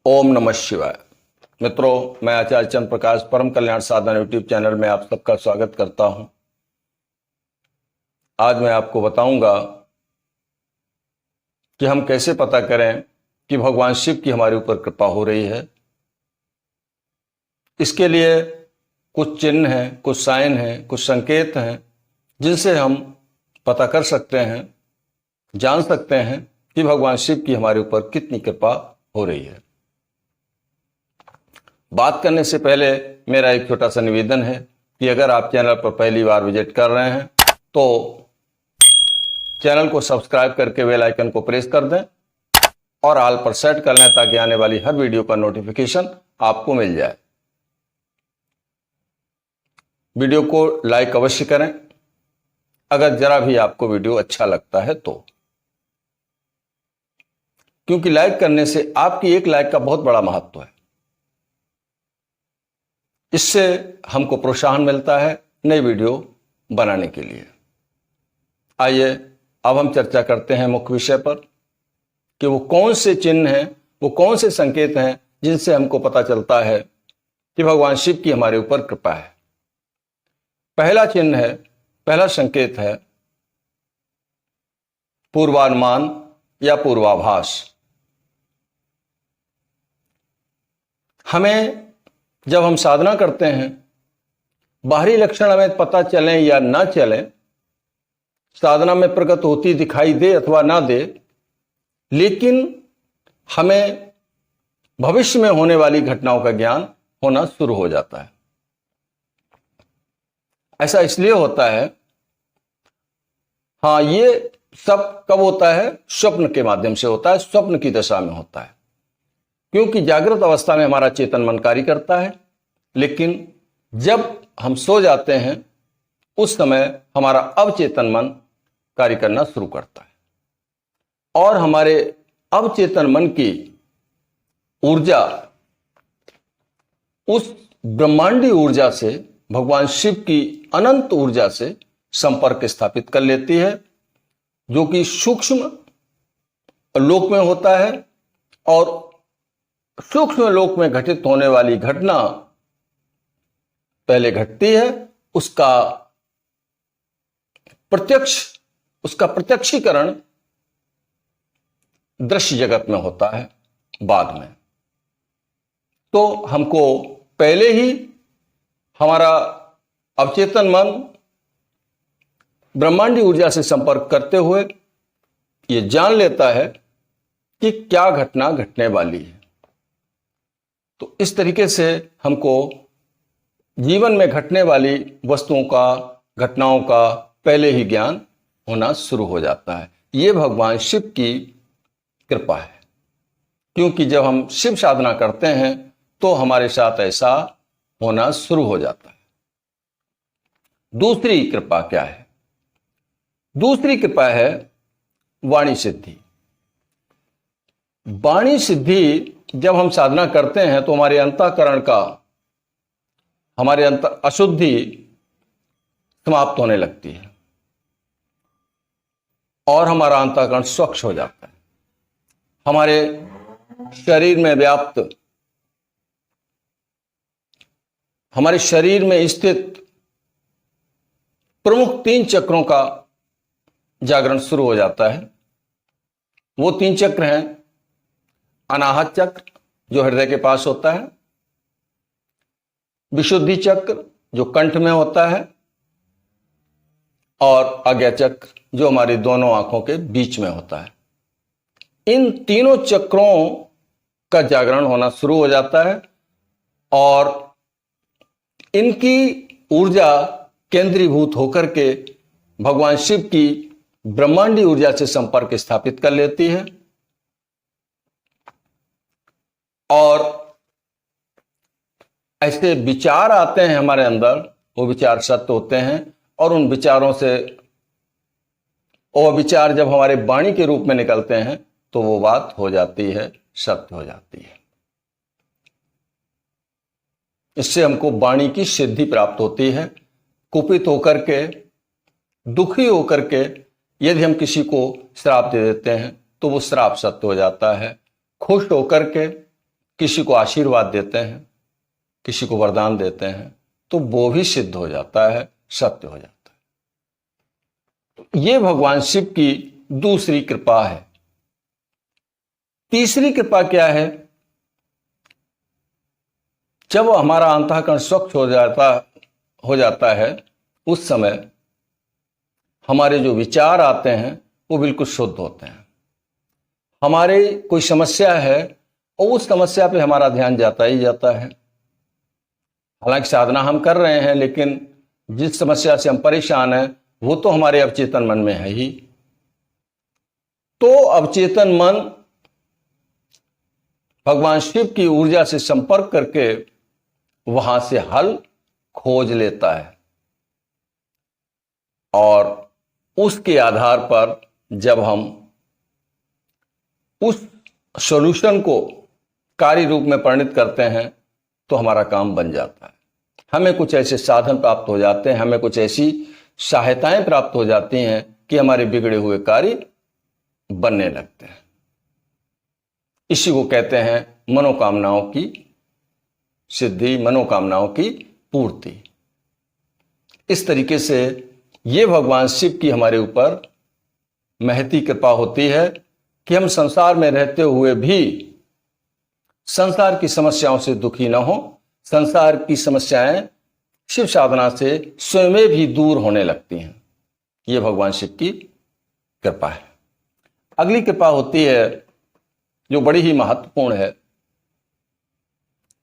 ओम नमः शिवाय। मित्रों, मैं आचार्य चंद्र प्रकाश परम कल्याण साधना यूट्यूब चैनल में आप सबका स्वागत करता हूं। आज मैं आपको बताऊंगा कि हम कैसे पता करें कि भगवान शिव की हमारे ऊपर कृपा हो रही है। इसके लिए कुछ चिन्ह हैं, कुछ साइन हैं, कुछ संकेत हैं जिनसे हम पता कर सकते हैं, जान सकते हैं कि भगवान शिव की हमारे ऊपर कितनी कृपा हो रही है। बात करने से पहले मेरा एक छोटा सा निवेदन है कि अगर आप चैनल पर पहली बार विजिट कर रहे हैं तो चैनल को सब्सक्राइब करके बेल आइकन को प्रेस कर दें और ऑल पर सेट कर लें ताकि आने वाली हर वीडियो का नोटिफिकेशन आपको मिल जाए। वीडियो को लाइक अवश्य करें अगर जरा भी आपको वीडियो अच्छा लगता है तो, क्योंकि लाइक करने से आपकी एक लाइक का बहुत बड़ा महत्व है। इससे हमको प्रोत्साहन मिलता है नई वीडियो बनाने के लिए। आइए अब हम चर्चा करते हैं मुख्य विषय पर कि वो कौन से चिन्ह हैं, वो कौन से संकेत हैं जिनसे हमको पता चलता है कि भगवान शिव की हमारे ऊपर कृपा है। पहला चिन्ह है, पहला संकेत है पूर्वानुमान या पूर्वाभास। हमें जब हम साधना करते हैं, बाहरी लक्षण हमें पता चलें या ना चलें, साधना में प्रकट होती दिखाई दे अथवा ना दे, लेकिन हमें भविष्य में होने वाली घटनाओं का ज्ञान होना शुरू हो जाता है। ऐसा इसलिए होता है, ये सब कब होता है? स्वप्न के माध्यम से होता है, स्वप्न की दशा में होता है। क्योंकि जागृत अवस्था में हमारा चेतन मन कार्य करता है, लेकिन जब हम सो जाते हैं उस समय हमारा अवचेतन मन कार्य करना शुरू करता है और हमारे अवचेतन मन की ऊर्जा उस ब्रह्मांडी ऊर्जा से, भगवान शिव की अनंत ऊर्जा से संपर्क स्थापित कर लेती है, जो कि सूक्ष्म लोक में होता है। और सूक्ष्म लोक में घटित होने वाली घटना पहले घटती है, उसका प्रत्यक्षीकरण दृश्य जगत में होता है बाद में। तो हमको पहले ही हमारा अवचेतन मन ब्रह्मांडी ऊर्जा से संपर्क करते हुए यह जान लेता है कि क्या घटना घटने वाली है। तो इस तरीके से हमको जीवन में घटने वाली वस्तुओं का, घटनाओं का पहले ही ज्ञान होना शुरू हो जाता है। ये भगवान शिव की कृपा है, क्योंकि जब हम शिव साधना करते हैं तो हमारे साथ ऐसा होना शुरू हो जाता है। दूसरी कृपा क्या है? दूसरी कृपा है वाणी सिद्धि। वाणी सिद्धि जब हम साधना करते हैं तो हमारे अंतःकरण का, हमारे अंतर अशुद्धि समाप्त होने लगती है और हमारा अंतःकरण स्वच्छ हो जाता है। हमारे शरीर में व्याप्त, हमारे शरीर में स्थित प्रमुख 3 चक्रों का जागरण शुरू हो जाता है। वो 3 चक्र हैं अनाहत चक्र, जो हृदय के पास होता है, विशुद्धि चक्र जो कंठ में होता है, और आज्ञा चक्र जो हमारी दोनों आंखों के बीच में होता है। इन तीनों चक्रों का जागरण होना शुरू हो जाता है और इनकी ऊर्जा केंद्रीभूत होकर के भगवान शिव की ब्रह्मांडी ऊर्जा से संपर्क स्थापित कर लेती है और ऐसे विचार आते हैं हमारे अंदर, वो विचार सत्य होते हैं और उन विचारों से, वो विचार जब हमारे वाणी के रूप में निकलते हैं तो वो बात हो जाती है, सत्य हो जाती है। इससे हमको वाणी की सिद्धि प्राप्त होती है। कुपित होकर के, दुखी होकर के यदि हम किसी को श्राप दे देते हैं तो वो श्राप सत्य हो जाता है। खुश होकर के किसी को आशीर्वाद देते हैं, किसी को वरदान देते हैं, तो वो भी सिद्ध हो जाता है, सत्य हो जाता है। ये भगवान शिव की दूसरी कृपा है। तीसरी कृपा क्या है? जब हमारा अंतःकरण स्वच्छ हो जाता है, उस समय हमारे जो विचार आते हैं वो बिल्कुल शुद्ध होते हैं। हमारे कोई समस्या है और उस समस्या पे हमारा ध्यान जाता ही जाता है। हालांकि साधना हम कर रहे हैं, लेकिन जिस समस्या से हम परेशान हैं वो तो हमारे अवचेतन मन में है ही। तो अवचेतन मन भगवान शिव की ऊर्जा से संपर्क करके वहां से हल खोज लेता है, और उसके आधार पर जब हम उस सॉल्यूशन को कार्य रूप में परिणित करते हैं तो हमारा काम बन जाता है। हमें कुछ ऐसे साधन प्राप्त हो जाते हैं, हमें कुछ ऐसी सहायताएं प्राप्त हो जाती हैं कि हमारे बिगड़े हुए कार्य बनने लगते हैं। इसी को कहते हैं मनोकामनाओं की सिद्धि, मनोकामनाओं की पूर्ति। इस तरीके से ये भगवान शिव की हमारे ऊपर महती कृपा होती है कि हम संसार में रहते हुए भी संसार की समस्याओं से दुखी न हो। संसार की समस्याएं शिव साधना से स्वयं भी दूर होने लगती हैं। ये भगवान शिव की कृपा है। अगली कृपा होती है जो बड़ी ही महत्वपूर्ण है।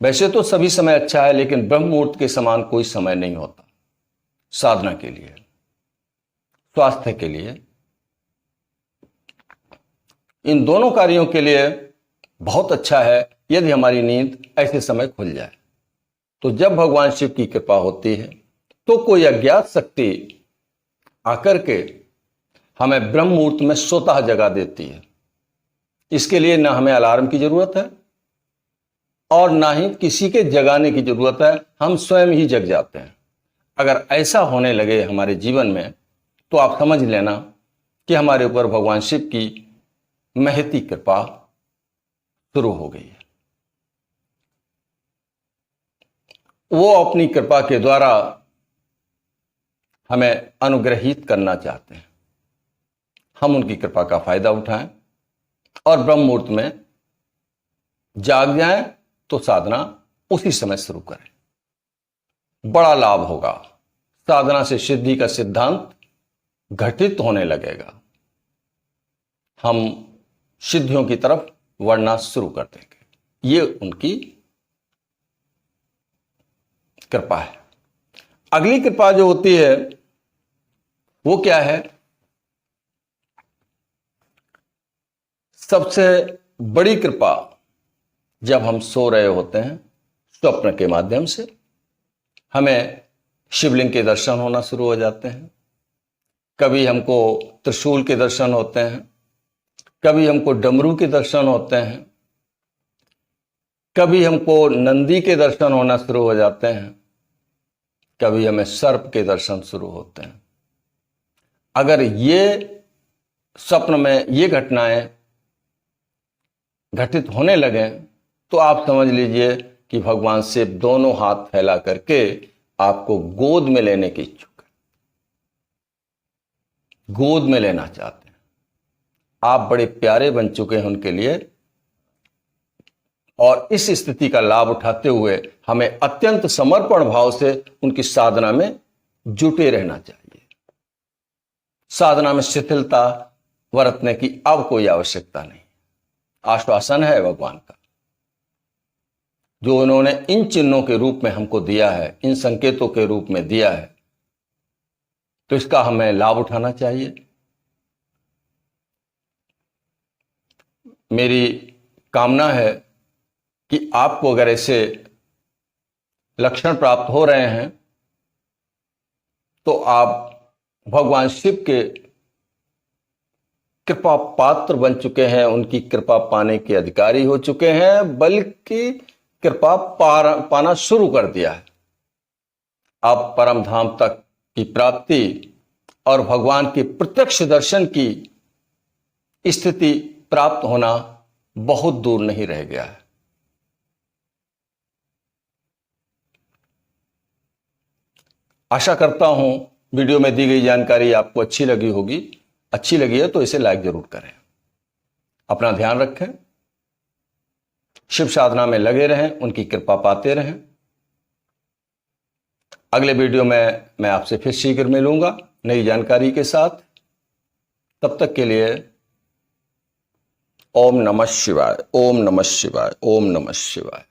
वैसे तो सभी समय अच्छा है, लेकिन ब्रह्म मुहूर्त के समान कोई समय नहीं होता साधना के लिए, स्वास्थ्य के लिए, इन दोनों कार्यों के लिए बहुत अच्छा है यदि हमारी नींद ऐसे समय खुल जाए। तो जब भगवान शिव की कृपा होती है तो कोई अज्ञात शक्ति आकर के हमें ब्रह्म मुहूर्त में स्वतः जगा देती है। इसके लिए ना हमें अलार्म की जरूरत है और ना ही किसी के जगाने की जरूरत है, हम स्वयं ही जग जाते हैं। अगर ऐसा होने लगे हमारे जीवन में तो आप समझ लेना कि हमारे ऊपर भगवान शिव की महती कृपा शुरू हो गई है। वो अपनी कृपा के द्वारा हमें अनुग्रहित करना चाहते हैं। हम उनकी कृपा का फायदा उठाएं और ब्रह्म मुहूर्त में जाग जाएं तो साधना उसी समय शुरू करें। बड़ा लाभ होगा। साधना से सिद्धि का सिद्धांत घटित होने लगेगा। हम सिद्धियों की तरफ बढ़ना शुरू कर देंगे। ये उनकी कृपा है। अगली कृपा जो होती है वो क्या है? सबसे बड़ी कृपा जब हम सो रहे होते हैं, स्वप्न के माध्यम से हमें शिवलिंग के दर्शन होना शुरू हो जाते हैं। कभी हमको त्रिशूल के दर्शन होते हैं, कभी हमको डमरू के दर्शन होते हैं, कभी हमको नंदी के दर्शन होना शुरू हो जाते हैं, कभी हमें सर्प के दर्शन शुरू होते हैं। अगर ये स्वप्न में ये घटनाएं घटित होने लगे तो आप समझ लीजिए कि भगवान शिव दोनों हाथ फैला करके आपको गोद में लेने की इच्छुक है, गोद में लेना चाहते हैं। आप बड़े प्यारे बन चुके हैं उनके लिए, और इस स्थिति का लाभ उठाते हुए हमें अत्यंत समर्पण भाव से उनकी साधना में जुटे रहना चाहिए। साधना में शिथिलता बरतने की अब कोई आवश्यकता नहीं। आश्वासन है भगवान का जो उन्होंने इन चिन्हों के रूप में हमको दिया है, इन संकेतों के रूप में दिया है, तो इसका हमें लाभ उठाना चाहिए। मेरी कामना है कि आपको अगर ऐसे लक्षण प्राप्त हो रहे हैं तो आप भगवान शिव के कृपा पात्र बन चुके हैं, उनकी कृपा पाने के अधिकारी हो चुके हैं, बल्कि कृपा पाना शुरू कर दिया है। आप परम धाम तक की प्राप्ति और भगवान के प्रत्यक्ष दर्शन की स्थिति प्राप्त होना बहुत दूर नहीं रह गया है। आशा करता हूं वीडियो में दी गई जानकारी आपको अच्छी लगी होगी। अच्छी लगी है तो इसे लाइक जरूर करें। अपना ध्यान रखें, शिव साधना में लगे रहें, उनकी कृपा पाते रहें। अगले वीडियो में मैं आपसे फिर शीघ्र मिलूंगा नई जानकारी के साथ। तब तक के लिए ओम नमः शिवाय, ओम नमः शिवाय, ओम नमः शिवाय।